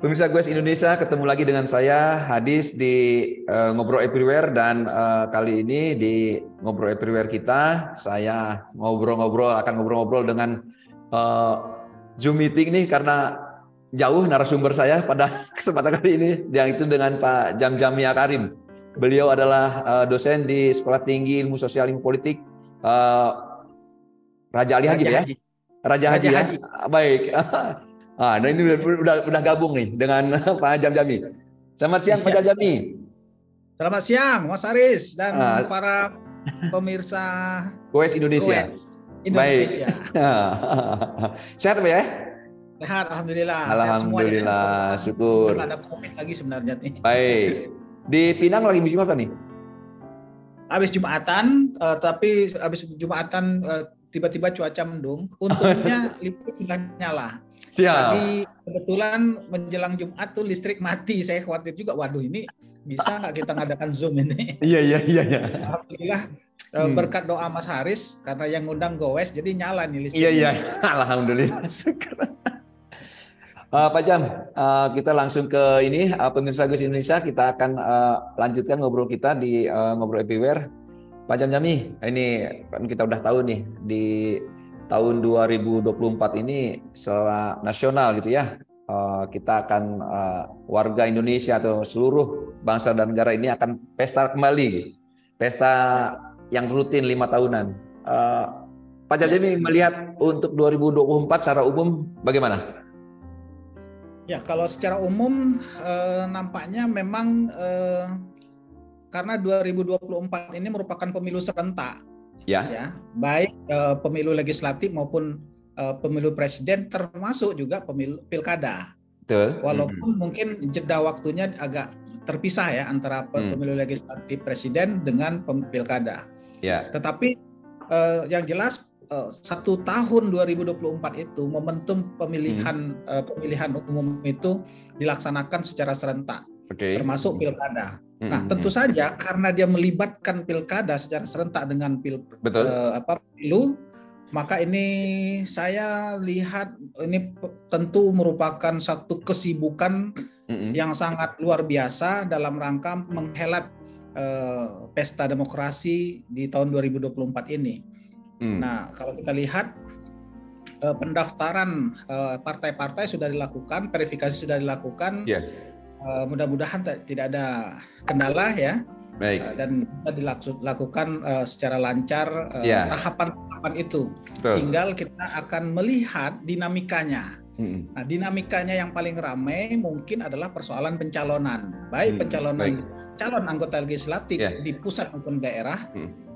Pemirsa Goes Indonesia, ketemu lagi dengan saya Hadis di Ngobrol Everywhere, dan kali ini di Ngobrol Everywhere kita saya akan ngobrol-ngobrol dengan Zoom meeting nih karena jauh narasumber saya pada kesempatan kali ini, yang itu dengan Pak Jamjami Akarim. Beliau adalah dosen di Sekolah Tinggi Ilmu Sosial Ilmu Politik Raja Ali Haji ya. Raja Haji ya. Baik. Nah ini udah gabung nih dengan Pak Jamjami. Selamat siang Pak Jamjami. Selamat siang Mas Aris dan para pemirsa Goes Indonesia. Baik. Sehat Pak ya? Sehat, alhamdulillah. Alhamdulillah, syukur. Ada COVID lagi sebenarnya nih. Baik. Di Pinang lagi musim apa nih? Habis Jumatan, tapi habis Jumatan tiba-tiba cuaca mendung. Untungnya listrik sudah nyala. Siap. Tadi kebetulan menjelang Jumat tuh listrik mati. Saya khawatir juga, waduh ini bisa nggak kita ngadakan Zoom ini? Iya. Alhamdulillah berkat doa Mas Haris, karena yang ngundang Goes jadi nyala nih listrik. Iya. Alhamdulillah. Pak Jam, kita langsung ke ini, pemirsa Goes Indonesia, kita akan lanjutkan ngobrol kita di Ngobrol Everywhere. Pak Jamjami, ini kan kita udah tahu nih di tahun 2024 ini secara nasional gitu ya, kita akan warga Indonesia atau seluruh bangsa dan negara ini akan pesta kembali, pesta yang rutin 5 tahunan. Pak Jamjami melihat untuk 2024 secara umum bagaimana? Ya, kalau secara umum nampaknya memang karena 2024 ini merupakan pemilu serentak, ya baik pemilu legislatif maupun pemilu presiden, termasuk juga pemilu pilkada. Betul. Walaupun mungkin jeda waktunya agak terpisah ya antara pemilu legislatif presiden dengan pilkada. Ya. Tetapi yang jelas 1 tahun 2024 itu momentum pemilihan umum itu dilaksanakan secara serentak, termasuk pilkada. Nah, tentu saja karena dia melibatkan pilkada secara serentak dengan pemilu, maka ini saya lihat ini tentu merupakan satu kesibukan yang sangat luar biasa dalam rangka menghelat pesta demokrasi di tahun 2024 ini. Nah, kalau kita lihat pendaftaran partai-partai sudah dilakukan, verifikasi sudah dilakukan. Mudah-mudahan tidak ada kendala ya. Baik. Dan bisa dilakukan secara lancar tahapan-tahapan itu. Betul. Tinggal kita akan melihat dinamikanya. Nah, dinamikanya yang paling ramai mungkin adalah persoalan pencalonan, baik pencalonan calon anggota legislatif di pusat maupun daerah,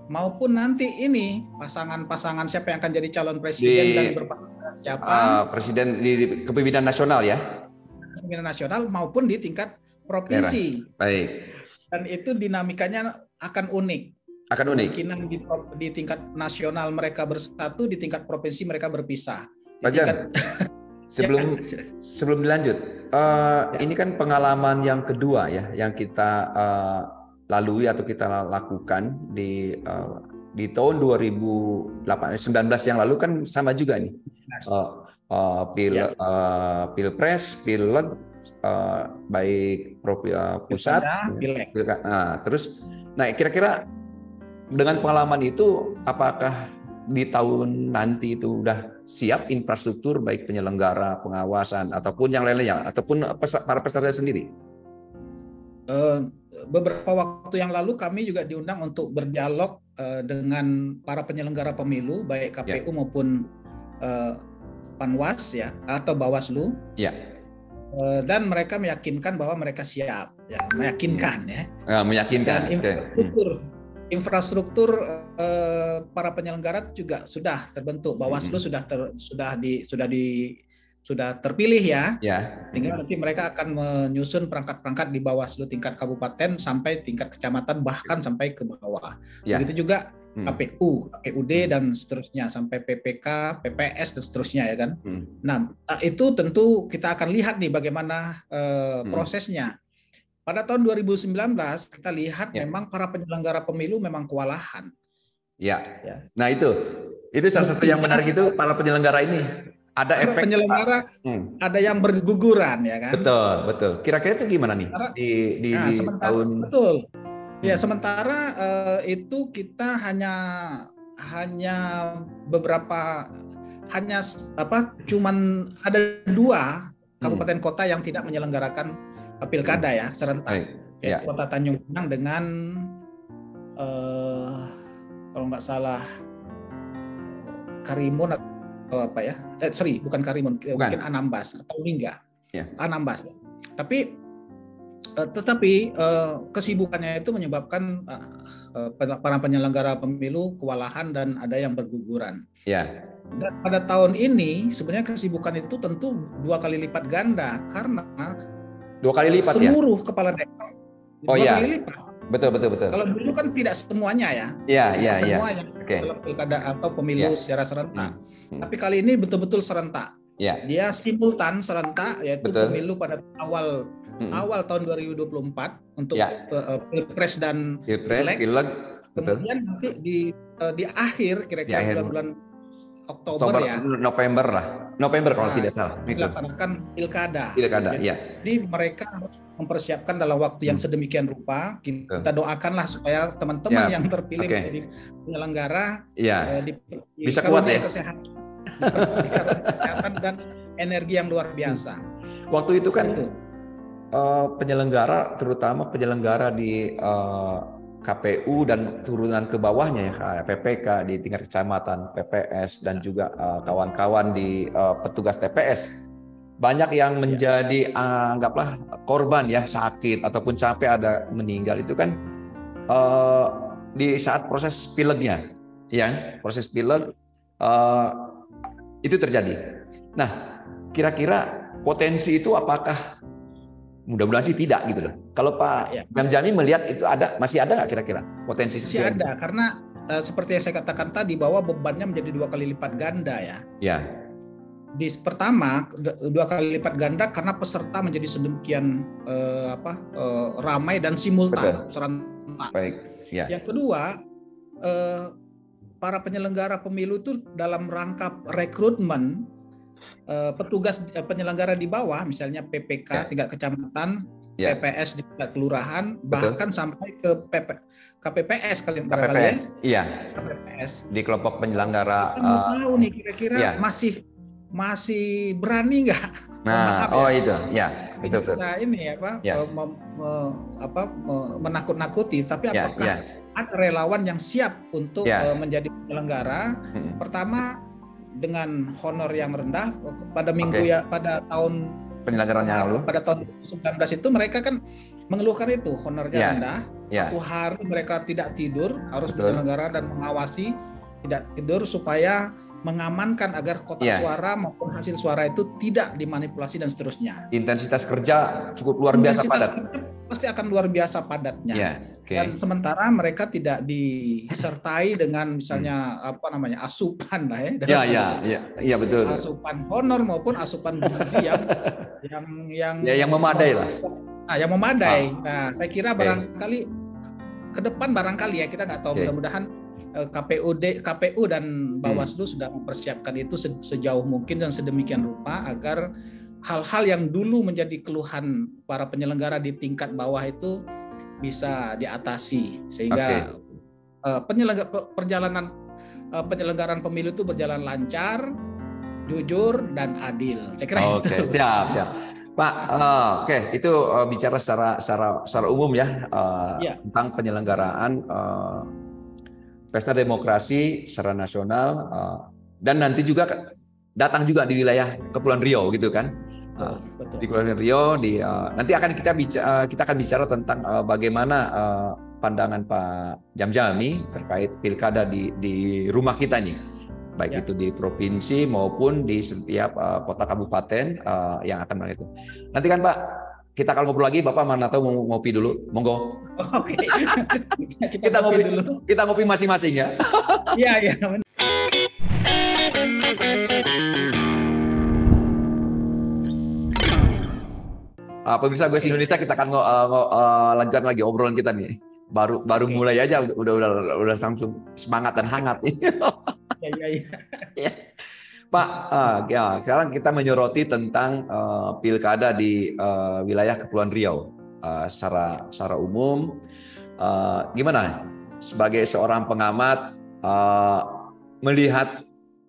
maupun nanti ini pasangan-pasangan siapa yang akan jadi calon presiden dan berpasangan siapa. Presiden di kepemimpinan nasional ya. Kepemimpinan nasional maupun di tingkat provinsi. Baik. Dan itu dinamikanya akan unik. Kemungkinan di tingkat nasional mereka bersatu, di tingkat provinsi mereka berpisah. Pak Jan, sebelum dilanjut, ini kan pengalaman yang kedua ya yang kita lalui atau kita lakukan di tahun 2019 yang lalu kan sama juga nih. Pilpres, pileg, baik pusat, terus, nah kira-kira dengan pengalaman itu, apakah di tahun nanti itu udah siap infrastruktur baik penyelenggara, pengawasan, ataupun yang lainnya, ataupun para peserta sendiri? Beberapa waktu yang lalu kami juga diundang untuk berdialog dengan para penyelenggara pemilu, baik KPU maupun Panwas ya atau Bawaslu, dan mereka meyakinkan bahwa mereka siap, meyakinkan. Dan infrastruktur para penyelenggara juga sudah terbentuk. Bawaslu sudah terpilih ya. Tinggal nanti mereka akan menyusun perangkat-perangkat di Bawaslu tingkat kabupaten sampai tingkat kecamatan, bahkan sampai ke bawah. Begitu juga KPU, KPUD dan seterusnya sampai PPK, PPS dan seterusnya ya kan. Nah, itu tentu kita akan lihat nih bagaimana prosesnya. Pada tahun 2019 kita lihat memang para penyelenggara pemilu memang kewalahan. Nah itu Itu salah satu yang menarik itu para penyelenggara ini ada efek penyelenggara ada yang berguguran ya kan. Betul, betul. Kira-kira itu gimana nih di sementara, tahun betul. Ya, sementara itu kita hanya cuman ada 2 kabupaten kota yang tidak menyelenggarakan pilkada ya serentak. Yaitu Kota Tanjung Pinang dengan kalau nggak salah Karimun atau apa ya? Bukan Karimun, mungkin Anambas atau Lingga. Anambas. Tetapi kesibukannya itu menyebabkan para penyelenggara pemilu kewalahan dan ada yang berguguran. Dan pada tahun ini sebenarnya kesibukan itu tentu 2 kali lipat ganda karena 2 kali lipat seluruh kepala daerah 2 kali lipat. Betul. Kalau dulu kan tidak semuanya ya. Semua yang dalam pilkada atau pemilu secara serentak. Tapi kali ini betul-betul serentak. Dia simultan serentak, yaitu pemilu pada awal tahun 2024 untuk pilpres dan pileg. Kemudian nanti di akhir kira-kira bulan Oktober ya. November kalau tidak salah. Dilaksanakan pilkada. Jadi mereka harus mempersiapkan dalam waktu yang sedemikian rupa. Kita doakanlah supaya teman-teman yang terpilih menjadi penyelenggara bisa kuat ya. Kesehatan dan energi yang luar biasa. Waktu itu kan penyelenggara, terutama penyelenggara di KPU dan turunan ke bawahnya ya, PPK di tingkat kecamatan, PPS dan juga kawan-kawan di petugas TPS, banyak yang menjadi anggaplah korban ya, sakit ataupun sampai ada meninggal itu kan di saat proses pilegnya, proses pileg itu terjadi. Nah, kira-kira potensi itu apakah? Mudah-mudahan sih tidak gitu loh. Kalau Pak Jamjami melihat itu masih ada nggak kira-kira potensi? Masih ada, karena seperti yang saya katakan tadi bahwa bebannya menjadi 2 kali lipat ganda ya. Pertama 2 kali lipat ganda karena peserta menjadi sedemikian ramai dan simultan serentak. Yang kedua, para penyelenggara pemilu itu dalam rangka rekrutmen petugas penyelenggara di bawah, misalnya PPK tingkat kecamatan, PPS di tingkat kelurahan, bahkan sampai ke KPPS kalian barangkali KPPS di kelompok penyelenggara. Kita mau tahu nih kira-kira masih berani nggak? Betul. Kita ini menakut-nakuti, tapi apakah ada relawan yang siap untuk menjadi penyelenggara? Pertama, dengan honor yang rendah pada pada tahun penyelenggaranya lalu, pada tahun 2019 itu mereka kan mengeluhkan itu honornya rendah. Satu hari mereka tidak tidur, harus penyelenggara dan mengawasi tidak tidur supaya mengamankan agar kotak suara maupun hasil suara itu tidak dimanipulasi dan seterusnya. Intensitas kerja cukup luar biasa padat. Pasti akan luar biasa padatnya. Dan sementara mereka tidak disertai dengan misalnya asupan lah ya. Betul. Asupan honor maupun asupan gizi yang memadai lah. Yang memadai. Nah, saya kira barangkali ke depan ya kita nggak tahu, mudah-mudahan KPU dan Bawaslu sudah mempersiapkan itu sejauh mungkin dan sedemikian rupa agar hal-hal yang dulu menjadi keluhan para penyelenggara di tingkat bawah itu bisa diatasi sehingga penyelenggaraan pemilu itu berjalan lancar, jujur dan adil. Saya kira itu. Siap. Pak, itu bicara secara umum ya, tentang penyelenggaraan pesta demokrasi secara nasional, dan nanti juga datang juga di wilayah Kepulauan Riau gitu kan. Di Kepulauan Riau nanti kita akan bicara tentang bagaimana pandangan Pak Jamjami terkait pilkada di rumah kita nih, baik itu di provinsi maupun di setiap kota kabupaten yang akan itu. Nanti kan Pak, kita akan ngobrol lagi. Bapak mana tahu mau ngopi dulu, monggo. Oke. Kita ngopi dulu. Kita ngopi masing-masing ya. Iya. Pemirsa Goes Indonesia, kita akan lanjutkan lagi obrolan kita nih. Baru mulai aja udah langsung semangat dan hangat. Iya, Ya. Pak, ya, sekarang kita menyoroti tentang pilkada di wilayah Kepulauan Riau secara umum. Gimana sebagai seorang pengamat melihat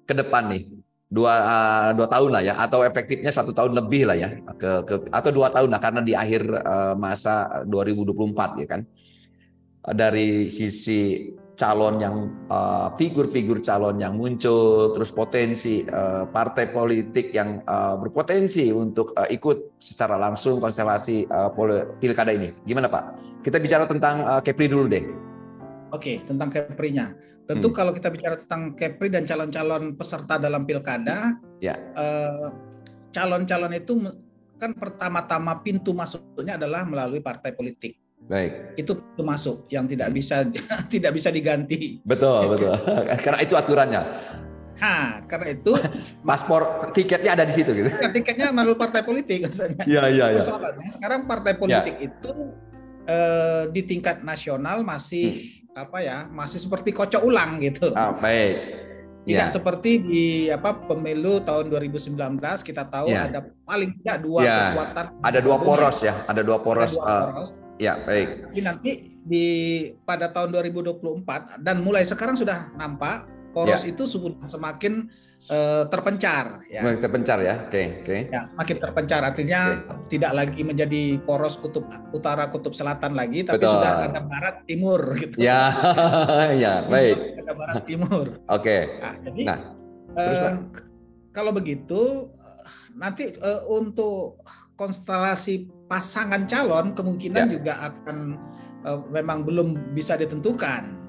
ke depan nih dua tahun lah ya, atau efektifnya 1 tahun lebih lah ya, atau 2 tahun lah karena di akhir masa 2024 ya kan, dari sisi calon yang figur-figur calon yang muncul, terus potensi partai politik yang berpotensi untuk ikut secara langsung konstelasi pilkada ini. Gimana Pak? Kita bicara tentang Kepri dulu deh. Oke, tentang Kepri-nya. Tentu kalau kita bicara tentang Kepri dan calon-calon peserta dalam pilkada, ya. Calon-calon itu kan pertama-tama pintu masuknya adalah melalui partai politik. Baik. Itu pintu masuk yang tidak bisa diganti. Betul. Karena itu aturannya. Nah, karena itu paspor tiketnya ada di situ gitu. Tiketnya melalui partai politik katanya. Iya. Persoalannya sekarang partai politik itu di tingkat nasional masih masih seperti kocok ulang gitu. Baik. Tidak seperti di pemilu tahun 2019 kita tahu ada paling tidak dua kekuatan. Ada dua poros ya, ada dua poros. Ya, baik. Jadi nanti pada tahun 2024 dan mulai sekarang sudah nampak poros itu sudah semakin terpencar ya. Terpencar ya. Oke. Ya, semakin terpencar artinya tidak lagi menjadi poros kutub utara kutub selatan lagi, tapi sudah ada barat timur gitu. Ya. Ya, baik. Ada barat timur. Oke. Nah, jadi kalau begitu nanti untuk konstelasi pasangan calon kemungkinan juga akan memang belum bisa ditentukan.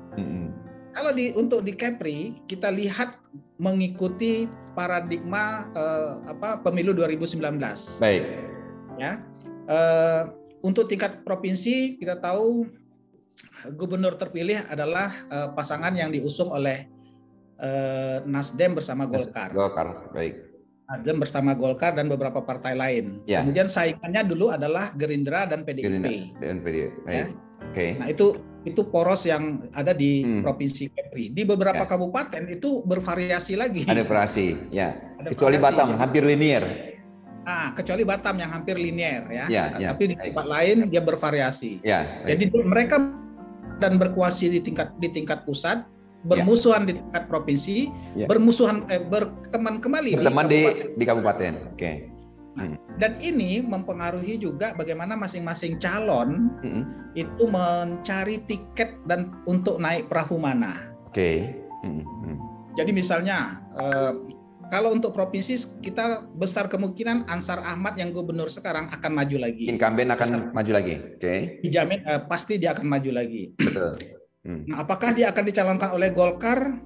Kalau untuk di Kepri kita lihat mengikuti paradigma pemilu 2019. Baik. Ya. Untuk tingkat provinsi kita tahu gubernur terpilih adalah pasangan yang diusung oleh Nasdem bersama Golkar. Baik. Nasdem bersama Golkar dan beberapa partai lain. Ya. Kemudian saingannya dulu adalah Gerindra dan PDIP. Ya. Oke. Nah, itu poros yang ada di provinsi Kepri. Di beberapa kabupaten itu bervariasi lagi. Ada variasi, ya. Kecuali Batam, hampir linier. Kecuali Batam yang hampir linier ya. Tapi di tempat lain dia bervariasi. Ya. Jadi mereka dan berkuasa di tingkat pusat, bermusuhan di tingkat provinsi, bermusuhan berteman kembali di kabupaten. Oke. Dan ini mempengaruhi juga bagaimana masing-masing calon itu mencari tiket dan untuk naik perahu mana. Oke. Jadi misalnya kalau untuk provinsi kita besar kemungkinan Ansar Ahmad yang gubernur sekarang akan maju lagi. Incumbent akan maju lagi. Oke. Dijamin pasti dia akan maju lagi. Betul. Nah, apakah dia akan dicalonkan oleh Golkar?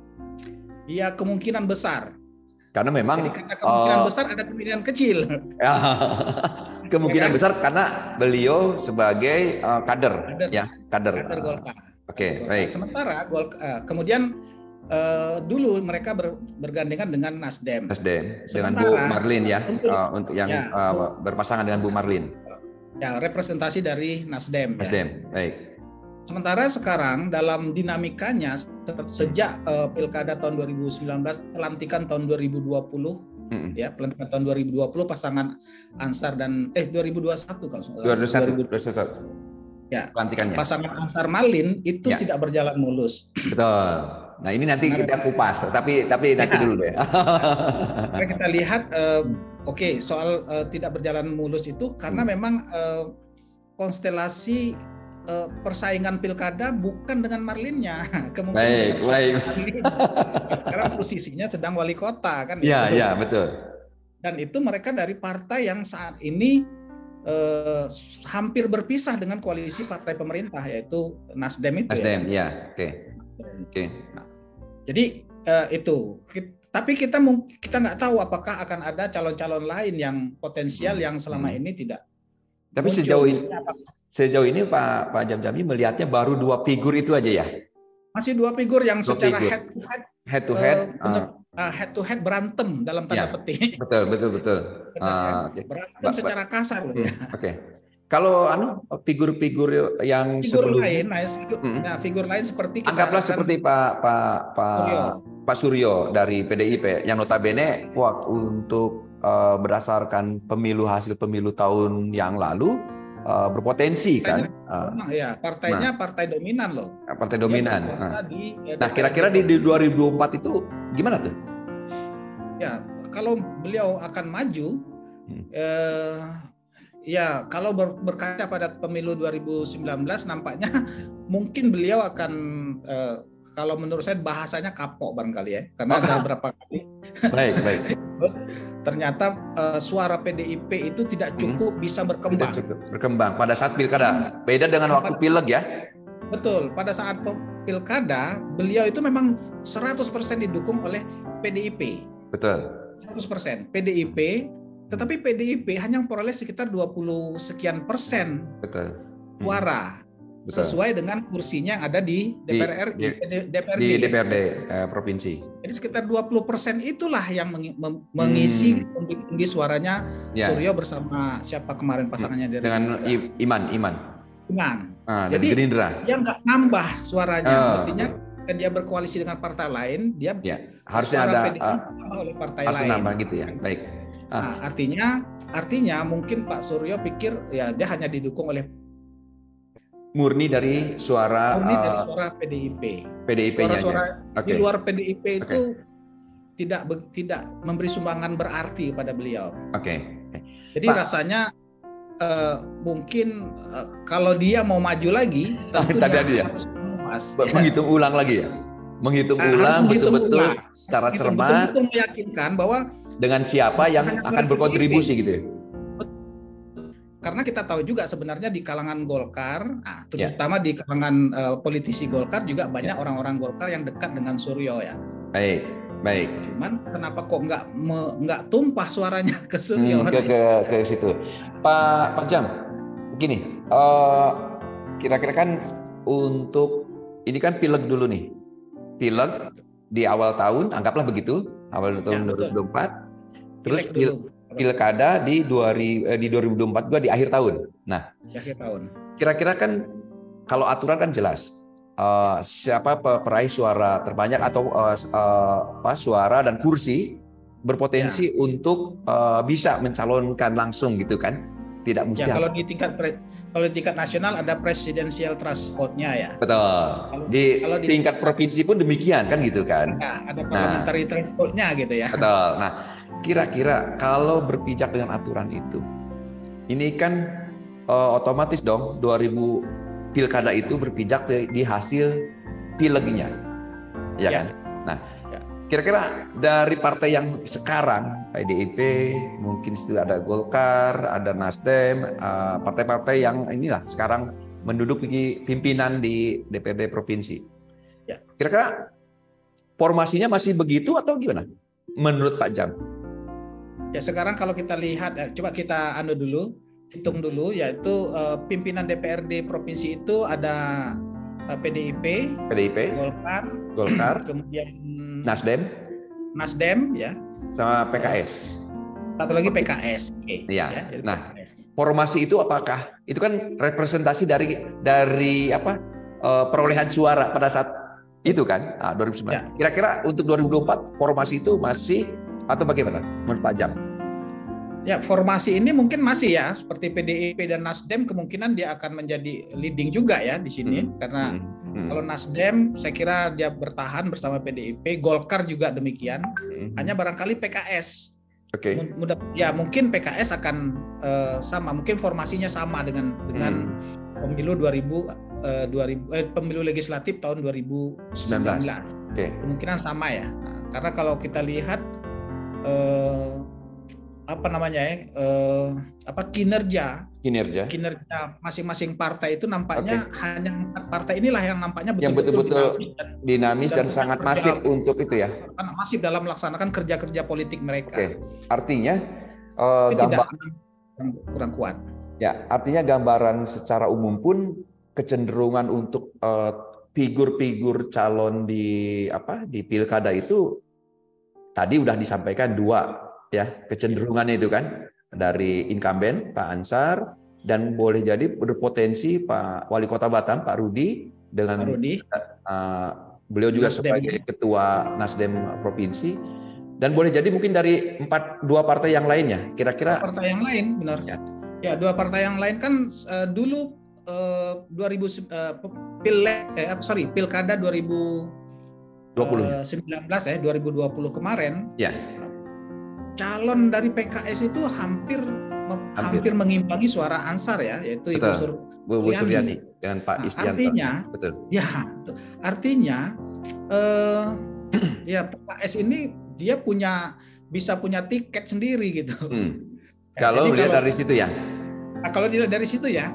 Ya kemungkinan besar. Karena memang kemungkinan besar ada kemungkinan kecil. Kemungkinan besar karena beliau sebagai kader Golkar. Oke, baik. Sementara kemudian dulu mereka bergandengan dengan Nasdem. Dengan Bu Marlin ya, untuk yang berpasangan dengan Bu Marlin. Ya, representasi dari Nasdem. Baik. Sementara sekarang dalam dinamikanya sejak pilkada tahun 2019, pelantikan tahun 2020, ya pelantikan tahun 2020 pasangan Ansar dan 2021 kalau 2021. Ya, pelantikannya. Pasangan Ansar Marlin itu tidak berjalan mulus. Betul. Nah ini nanti kita kupas, tapi nanti dulu deh. Kita lihat, soal tidak berjalan mulus itu karena memang konstelasi persaingan pilkada bukan dengan Marlinnya, kemungkinan baik. Sekarang posisinya sedang wali kota kan? Iya, betul. Dan itu mereka dari partai yang saat ini hampir berpisah dengan koalisi partai pemerintah yaitu Nasdem itu. Nasdem, ya. Oke. Nah, jadi itu. Tapi kita nggak tahu apakah akan ada calon-calon lain yang potensial yang selama ini tidak. Tapi sejauh ini Pak Jamjami melihatnya baru 2 figur itu aja ya? Masih 2 figur yang secara head to head berantem dalam tanda petik. Betul. Berantem secara kasar ya. Oke. Kalau figur-figur yang figur lain seperti anggaplah seperti Pak Pak Suryo dari PDIP yang notabene untuk berdasarkan hasil pemilu tahun yang lalu berpotensi kan. Partainya partai dominan loh. Partai dominan. Nah, kira-kira di 2024 itu gimana tuh? Ya, kalau beliau akan maju, ya kalau berkaca pada pemilu 2019 nampaknya mungkin beliau akan kalau menurut saya bahasanya kapok barangkali ya, karena ada beberapa kali baik. ternyata suara PDIP itu tidak cukup bisa berkembang. Tidak cukup berkembang pada saat pilkada. Beda dengan waktu pileg ya. Betul, pada saat pilkada beliau itu memang 100% didukung oleh PDIP. Betul. 100% PDIP, tetapi PDIP hanya memperoleh sekitar 20 sekian persen suara. Betul. Sesuai dengan kursinya yang ada di DPRD. Di DPRD provinsi. Jadi sekitar 20% itulah yang mengisi pundi suaranya Suryo bersama siapa kemarin pasangannya dari dengan Iman. Jadi Gerindra. dia nggak nambah suaranya, mestinya dia berkoalisi dengan partai lain, dia harusnya ada oleh partai harus lain. Nambah gitu ya. Baik. Nah, artinya mungkin Pak Suryo pikir ya dia hanya didukung oleh murni dari suara PDIP. Suara di luar PDIP itu tidak memberi sumbangan berarti pada beliau. Jadi rasanya mungkin kalau dia mau maju lagi tentunya harus menghitung ulang lagi ya. Menghitung ulang betul-betul secara cermat, betul meyakinkan bahwa dengan siapa yang akan berkontribusi gitu ya. Karena kita tahu juga sebenarnya di kalangan Golkar, terutama di kalangan politisi Golkar juga banyak orang-orang Golkar yang dekat dengan Suryo ya. Baik. Cuman kenapa kok nggak tumpah suaranya ke Suryo? Ke situ, Pak Jam. Begini, kira-kira kan untuk ini kan pileg dulu nih, pileg di awal tahun, anggaplah begitu, awal tahun 2024, terus pilkada di 2024 juga di akhir tahun. Nah, di akhir tahun. Kira-kira kan kalau aturan kan jelas siapa peraih suara terbanyak atau suara dan kursi berpotensi untuk bisa mencalonkan langsung gitu kan? Tidak mesti. Kalau di tingkat nasional ada presidensial threshold-nya ya. Betul. Kalau di tingkat provinsi pun demikian kan gitu kan? Ada parliamentary threshold-nya gitu ya. Betul. Nah, kira-kira kalau berpijak dengan aturan itu, ini kan otomatis dong 2000 pilkada itu berpijak di hasil pilegnya, ya kan? Nah, kira-kira dari partai yang sekarang PDIP, mungkin itu ada Golkar, ada Nasdem, partai-partai yang inilah sekarang menduduki pimpinan di DPRD provinsi. Kira-kira formasinya masih begitu atau gimana? Menurut Pak Jam? Ya sekarang kalau kita lihat, coba kita hitung dulu, yaitu pimpinan DPRD provinsi itu ada PDIP, Golkar, kemudian Nasdem ya, sama PKS. Satu lagi PKS. Ya. Nah, formasi itu apakah itu kan representasi dari perolehan suara pada saat itu kan 2009. Kira-kira untuk 2024 formasi itu masih atau bagaimana menurut Pak Jam? Ya, formasi ini mungkin masih ya, seperti PDIP dan Nasdem kemungkinan dia akan menjadi leading juga ya di sini, karena kalau Nasdem saya kira dia bertahan bersama PDIP, Golkar juga demikian, hanya barangkali PKS. Mungkin PKS akan sama, mungkin formasinya sama dengan pemilu pemilu legislatif tahun 2019. Kemungkinan sama ya, karena kalau kita lihat kinerja masing-masing partai itu nampaknya hanya 4 partai inilah yang nampaknya betul-betul dinamis dan sangat masif untuk itu ya. Masif dalam melaksanakan kerja-kerja politik mereka. Artinya kurang kuat. Ya, artinya gambaran secara umum pun kecenderungan untuk figur-figur calon di pilkada itu tadi udah disampaikan 2 ya, kecenderungannya itu kan dari incumbent Pak Ansar dan boleh jadi berpotensi Pak Wali Kota Batam Pak Rudi dengan Beliau juga sebagai ketua Nasdem provinsi, dan boleh jadi mungkin dari dua partai yang lainnya. Kira-kira partai yang lain, benar. Ya, dua partai yang lain kan dulu 2000 Pilkada 2019 ya, 2020 kemarin. Ya. Calon dari PKS itu hampir mengimbangi suara Ansar ya, yaitu Bu Suryani dengan Pak Istianto. Artinya ya PKS ini dia bisa punya tiket sendiri gitu. Kalau dilihat dari situ ya. Kalau dilihat dari situ ya,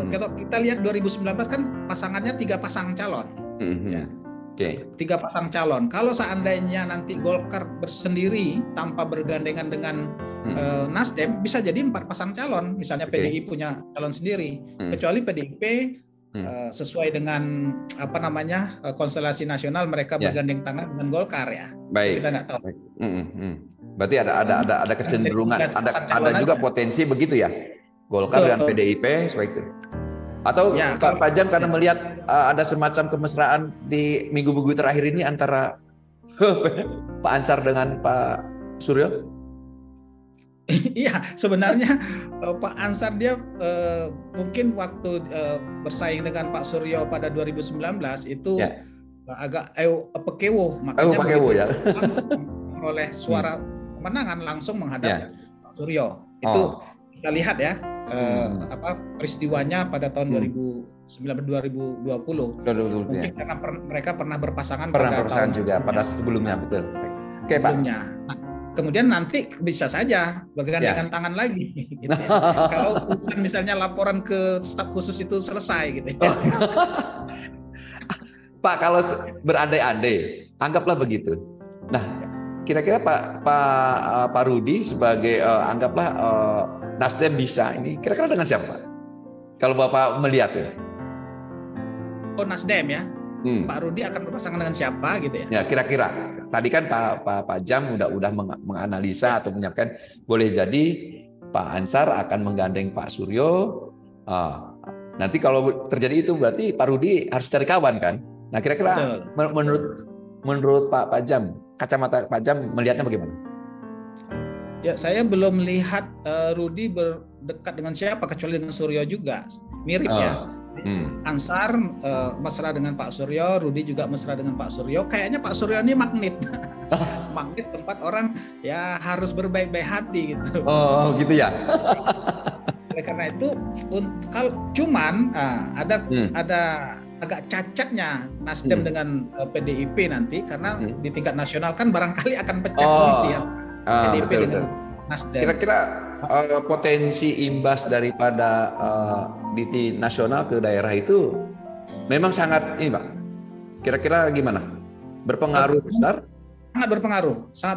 kalau kita lihat 2019 kan pasangannya 3 pasang calon. Ya. 3 pasang calon. Kalau seandainya nanti Golkar bersendiri tanpa bergandengan dengan Nasdem, bisa jadi 4 pasang calon. Misalnya PDI punya calon sendiri, kecuali PDIP sesuai dengan konstelasi nasional mereka bergandeng tangan dengan Golkar ya. Baik. Kita nggak tahu. Berarti ada kecenderungan, ada juga potensi begitu ya. Golkar dan PDIP seperti itu. Atau ya, Pak Jam karena melihat ada semacam kemesraan di minggu-minggu terakhir ini antara Pak Ansar dengan Pak Suryo? Iya, sebenarnya Pak Ansar dia mungkin waktu bersaing dengan Pak Suryo pada 2019 itu agak pekewo, makanya oleh suara kemenangan langsung menghadap Pak Suryo. Itu kita lihat ya peristiwanya pada tahun 2020. Mungkin karena mereka pernah berpasangan pada sebelumnya, betul. Oke, Pak. Nah, kemudian nanti bisa saja bergandengan tangan lagi gitu ya. Kalau urusan misalnya laporan ke staf khusus itu selesai gitu ya. Pak, kalau berandai-andai, anggaplah begitu. Nah, kira-kira Pak Rudi sebagai anggaplah Nasdem bisa ini, kira-kira dengan siapa? Kalau Bapak melihat ya. Oh, Nasdem ya. Pak Rudi akan berpasangan dengan siapa gitu ya? Ya, kira-kira. Tadi kan Pak Jam udah menganalisa atau menyiapkan, boleh jadi Pak Ansar akan menggandeng Pak Suryo. Nanti kalau terjadi itu berarti Pak Rudi harus cari kawan kan? Nah, kira-kira menurut Pak Jam, kacamata Pak Jam melihatnya bagaimana? Ya, saya belum melihat Rudi berdekat dengan siapa kecuali dengan Suryo juga. Mirip ya. Ansar mesra dengan Pak Suryo, Rudi juga mesra dengan Pak Suryo. Kayaknya Pak Suryo ini magnet. Magnet tempat orang ya harus berbaik-baik hati gitu. Oh, gitu ya. Oleh karena itu cuman ada agak cacatnya Nasdem dengan PDIP nanti karena di tingkat nasional kan barangkali akan pecah kongsi ya. PDIP dengan Nasdem. Kira-kira potensi imbas daripada di nasional ke daerah itu memang sangat ini, Pak. Kira-kira gimana? Berpengaruh besar? Sangat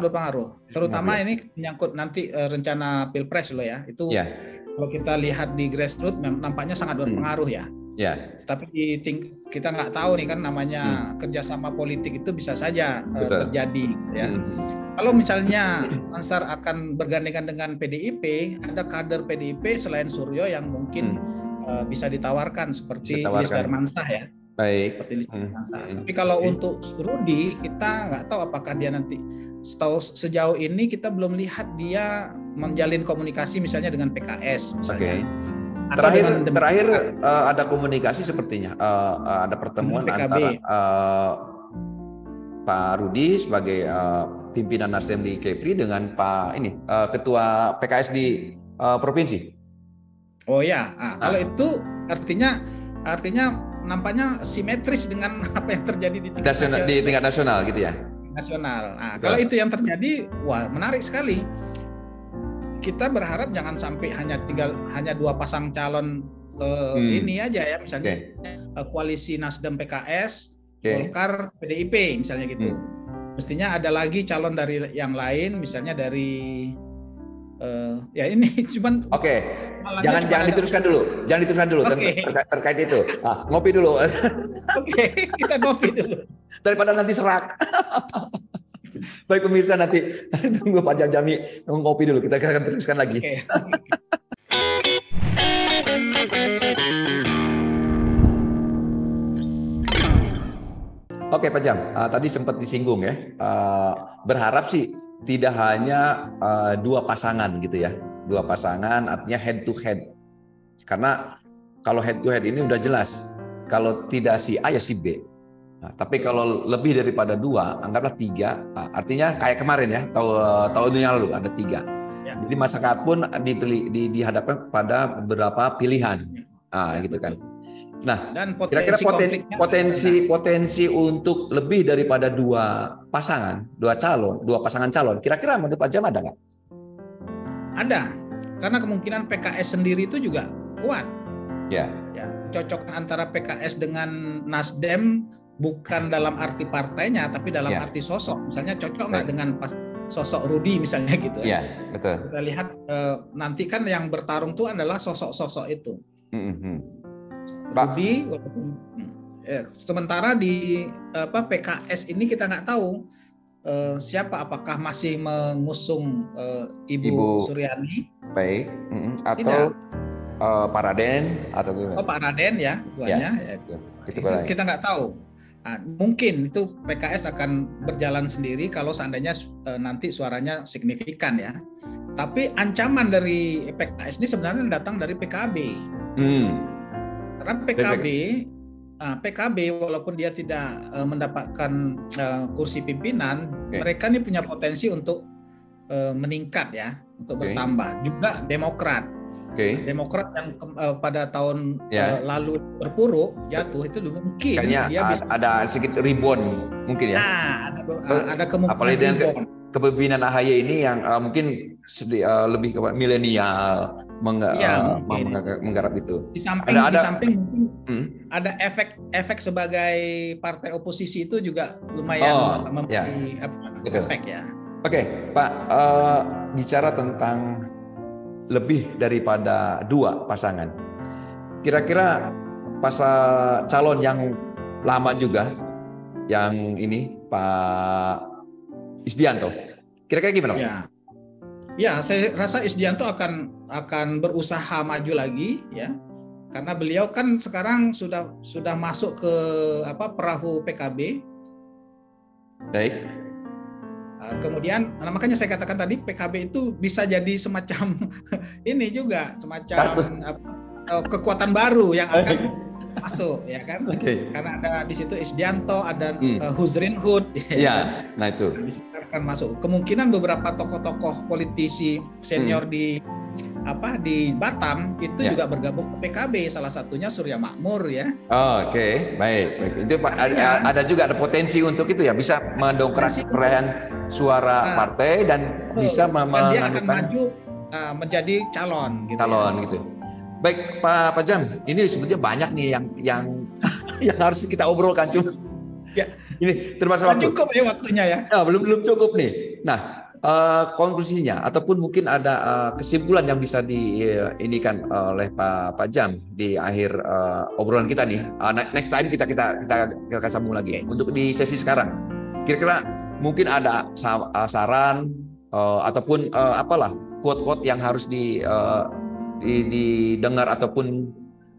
berpengaruh. Terutama ini menyangkut nanti rencana Pilpres loh ya. Itu kalau kita lihat di grassroots nampaknya sangat berpengaruh ya. Tapi kita nggak tahu nih kan namanya kerjasama politik itu bisa saja terjadi ya. Kalau misalnya Ansar akan bergandengan dengan PDIP, ada kader PDIP selain Suryo yang mungkin bisa ditawarkan seperti Lis Darmansyah ya. Baik. Seperti Lis Darmansyah. Tapi kalau untuk Rudi, kita nggak tahu apakah dia nanti, sejauh ini kita belum lihat dia menjalin komunikasi misalnya dengan PKS misalnya. Terakhir ada komunikasi sepertinya, ada pertemuan antara Pak Rudi sebagai pimpinan Nasdem di Kepri dengan Pak ketua PKS di provinsi. Oh ya, kalau itu artinya nampaknya simetris dengan apa yang terjadi di tingkat nasional gitu ya. Nasional. Nah, kalau itu yang terjadi, wah menarik sekali. Kita berharap jangan sampai hanya 2 pasang calon ini aja ya, misalnya koalisi Nasdem PKS, Golkar, PDIP misalnya gitu. Mestinya ada lagi calon dari yang lain, misalnya dari ya ini cuman. Jangan diteruskan dulu terkait itu. Ngopi dulu. Kita ngopi dulu. Daripada nanti serak. Baik pemirsa, nanti tunggu Pak Jami ngopi dulu. Kita akan teruskan lagi. Oke, Pak Jam, tadi sempat disinggung ya, berharap sih tidak hanya dua pasangan gitu ya, dua pasangan artinya head to head, karena kalau head to head ini udah jelas, kalau tidak si A ya si B. Nah, tapi kalau lebih daripada dua, anggaplah tiga, artinya kayak kemarin ya, tahun yang lalu ada tiga. Ya. Jadi masyarakat pun dihadapkan pada beberapa pilihan, gitu kan. Nah, dan kira-kira potensi untuk lebih daripada dua pasangan calon, kira-kira menurut Pak Jam ada nggak? Ada, karena kemungkinan PKS sendiri itu juga kuat. Ya. Kecocokan antara PKS dengan Nasdem bukan dalam arti partainya, tapi dalam arti sosok. Misalnya cocok nggak dengan sosok Rudi misalnya gitu. Ya, betul. Kita lihat nanti kan yang bertarung itu adalah sosok-sosok itu. Rudi, sementara di PKS ini kita nggak tahu siapa, apakah masih mengusung Ibu Suryani, baik, atau Pak Raden atau Pak Raden ya, duanya. Itu kita nggak tahu. Nah, mungkin itu PKS akan berjalan sendiri kalau seandainya nanti suaranya signifikan ya. Tapi ancaman dari PKS ini sebenarnya datang dari PKB. Karena PKB walaupun dia tidak mendapatkan kursi pimpinan, mereka ini punya potensi untuk meningkat ya, untuk bertambah. Juga Demokrat. Demokrat yang pada tahun lalu terpuruk jatuh itu mungkin kayaknya dia ada sedikit rebound mungkin ya. Ada kemungkinan rebound. Kepemimpinan AHY ini yang mungkin lebih ke milenial menggarap itu. Di samping mungkin ada efek sebagai partai oposisi itu juga lumayan memberi efek ya. Oke, Pak, bicara tentang lebih daripada dua pasangan. Kira-kira calon yang lama juga, yang ini Pak Isdianto, kira-kira gimana? Ya, saya rasa Isdianto akan berusaha maju lagi ya, karena beliau kan sekarang sudah masuk ke perahu PKB. Baik. Kemudian makanya saya katakan tadi PKB itu bisa jadi semacam ini juga semacam kekuatan baru yang akan masuk ya kan, karena ada di situ Isdianto, ada Huzrin Hud nah itu di situ akan masuk. Kemungkinan beberapa tokoh-tokoh politisi senior di Batam itu juga bergabung ke PKB, salah satunya Surya Makmur ya. Baik. Itu ada juga ada potensi untuk itu ya, bisa mendongkrak perolehan suara partai dan bisa dia akan maju menjadi calon gitu. Baik, Pak Jam, ini sebetulnya banyak nih yang harus kita obrolkan, cuma ini termasuk waktu. Cukup ya waktunya ya. Belum cukup nih. Nah, konklusinya ataupun mungkin ada kesimpulan yang bisa diinikan oleh Pak Jam di akhir obrolan kita nih. Next time kita akan sambung lagi. Untuk di sesi sekarang, kira-kira mungkin ada saran ataupun quote-quote yang harus didengar ataupun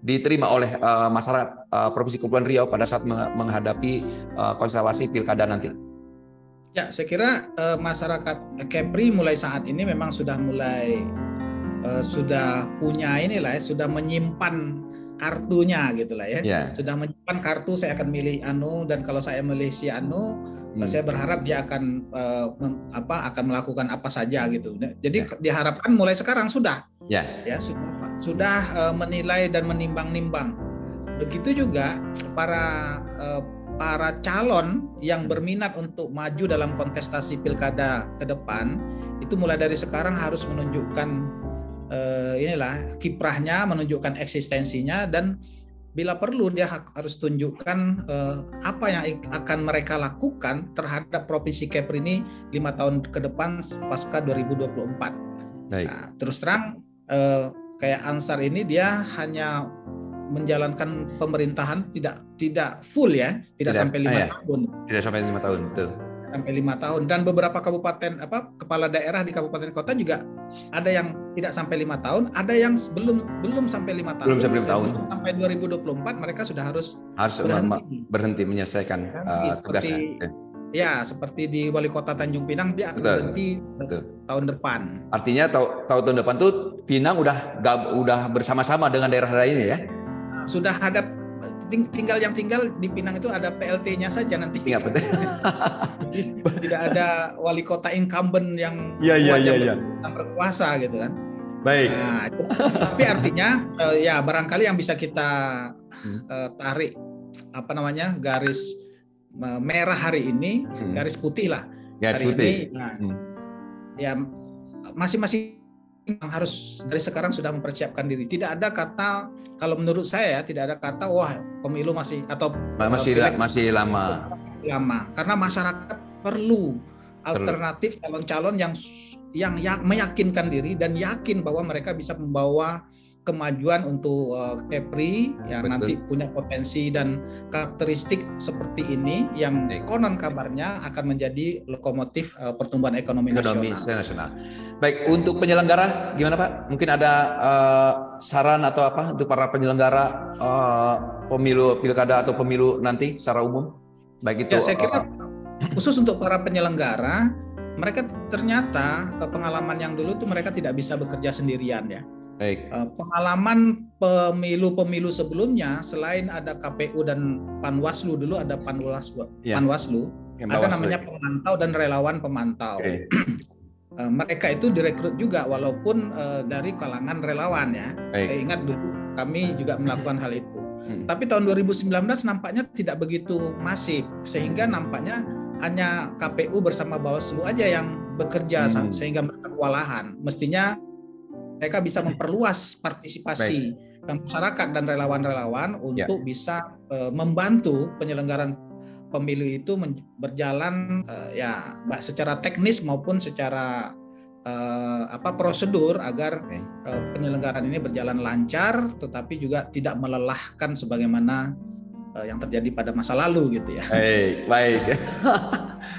diterima oleh masyarakat Provinsi Kepulauan Riau pada saat menghadapi konstelasi pilkada nanti. Ya, saya kira masyarakat Kepri mulai saat ini memang sudah punya sudah menyimpan kartunya gitulah ya. Sudah menyimpan kartu, saya akan milih anu, dan kalau saya milih si anu, saya berharap dia akan melakukan apa saja gitu. Jadi diharapkan mulai sekarang sudah menilai dan menimbang-nimbang. Begitu juga para calon yang berminat untuk maju dalam kontestasi pilkada ke depan itu mulai dari sekarang harus menunjukkan kiprahnya, menunjukkan eksistensinya, dan bila perlu dia harus tunjukkan apa yang akan mereka lakukan terhadap Provinsi Kepri ini 5 tahun ke depan pasca 2024. Nah, terus terang kayak Ansar ini dia hanya menjalankan pemerintahan tidak full ya, tidak sampai 5 tahun. Tidak sampai 5 tahun, betul. Sampai 5 tahun, dan beberapa kabupaten kepala daerah di kabupaten kota juga ada yang tidak sampai 5 tahun, ada yang belum sampai 5 tahun. Belum sampai 5 tahun. Sampai 2024 mereka sudah harus berhenti menyelesaikan tugasnya. Ya, seperti di Wali Kota Tanjung Pinang dia akan berhenti tahun depan. Artinya tahun depan tuh Pinang udah bersama-sama dengan daerah lainnya ya? Sudah ada yang tinggal di Pinang itu ada PLT-nya saja nanti. Iya, betul. Tidak ada wali kota incumbent yang berkuasa gitu kan. Baik. Nah, tapi artinya ya barangkali yang bisa kita tarik garis merah hari ini, garis putih lah. Garis putih. Ini, ya masing-masing harus dari sekarang sudah mempersiapkan diri. Tidak ada kata, kalau menurut saya tidak ada kata wah pemilu masih lama. Karena masyarakat perlu alternatif calon-calon yang meyakinkan diri dan yakin bahwa mereka bisa membawa kemajuan untuk Kepri yang nanti punya potensi dan karakteristik seperti ini yang konon kabarnya akan menjadi lokomotif pertumbuhan ekonomi nasional. Baik, untuk penyelenggara gimana Pak? Mungkin ada saran atau apa untuk para penyelenggara pemilu pilkada atau pemilu nanti secara umum? Baik itu. Ya, saya kira khusus untuk para penyelenggara, mereka ternyata pengalaman yang dulu tuh mereka tidak bisa bekerja sendirian ya. Baik. Pengalaman pemilu sebelumnya selain ada KPU dan Panwaslu, dulu ada Panwaslu, ada namanya pemantau dan relawan pemantau. Okay. Mereka itu direkrut juga walaupun dari kalangan relawan ya. Baik. Saya ingat dulu kami juga melakukan hal itu. Tapi tahun 2019 nampaknya tidak begitu masif sehingga nampaknya hanya KPU bersama Bawaslu aja yang bekerja sehingga mereka kewalahan. Mestinya mereka bisa memperluas partisipasi masyarakat dan relawan-relawan untuk bisa membantu penyelenggaraan pemilu itu berjalan ya secara teknis maupun secara prosedur agar penyelenggaraan ini berjalan lancar tetapi juga tidak melelahkan sebagaimana yang terjadi pada masa lalu gitu ya. Baik.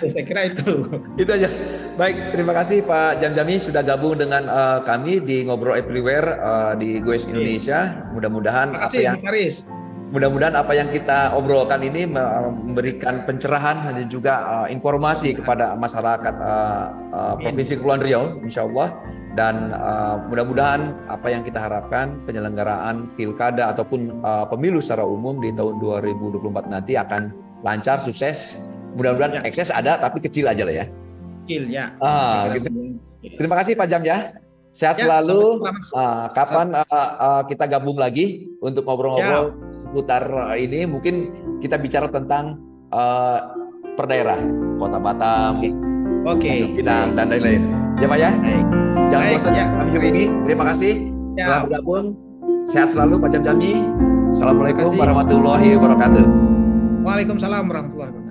Saya kira itu aja. Baik, terima kasih Pak Jamjami sudah gabung dengan kami di Ngobrol Everywhere di Goes Indonesia. Mudah-mudahan apa yang kita obrolkan ini memberikan pencerahan dan juga informasi kepada masyarakat Provinsi Kepulauan Riau, insya Allah. Dan mudah-mudahan apa yang kita harapkan penyelenggaraan pilkada ataupun pemilu secara umum di tahun 2024 nanti akan lancar, sukses. Mudah-mudahan ekses ada tapi kecil aja lah ya. Kecil ya. Gitu. Terima kasih Pak Jam ya. Sehat selalu. Kapan kita gabung lagi untuk ngobrol-ngobrol seputar ini? Mungkin kita bicara tentang per daerah, Kota Batam, Pinang dan lain-lain. Ya Pak ya. Jangan bosan kami hubungi. Terima kasih telah bergabung. Sehat selalu Pak Jamjami. Assalamualaikum warahmatullahi wabarakatuh. Waalaikumsalam warahmatullahi wabarakatuh.